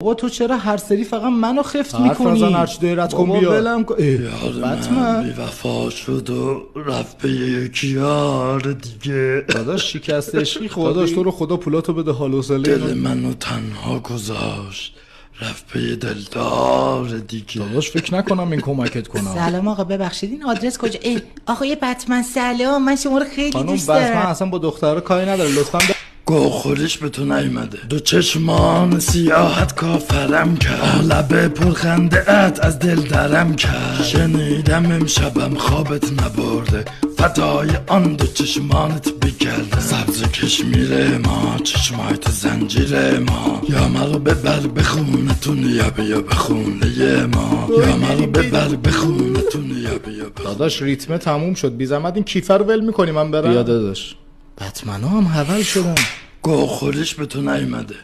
بابا تو چرا هر سری فقط منو خفت میکنی؟ حرف نزن، هرچی داری رد کن بیا. ولم کن. یار من بی‌وفا شد و رفت به یکی یار دیگه. داداش شکست عشقی داداش تو رو خدا پولاتو بده، حال و حوصله دل منو تنها گذاشت رفت به یه دلدار دیگه. داداش فکر نکنم این کمکت کنم. سلام آقا، ببخشید این آدرس کجا؟ آقای بتمن سلام، من شما رو خیلی خانم دوست بس من دارم. اصلا با دخترها کاری نداره، لطفاً گوخوریش به تو نیومده. دو چشمان سیاحت کافرم کرد، لبه پرخنده ات از دل درم کرد. شنیدم امشبم خوابت نبرده، فدای آن دو چشمانت بگردم. سبز کشمیر ما، چشمایت زنجیر ما. یا مرا ببر به خونتون یا بیا به خونه ما. یا مرا ببر به خونتون یا بیا به. داداش ریتمه تموم شد، بی زحمت این کیفر رو ول میکنی من برم؟ بیا داداش. بتمنا هم حول شدم. گوخوریش به تو نیومده.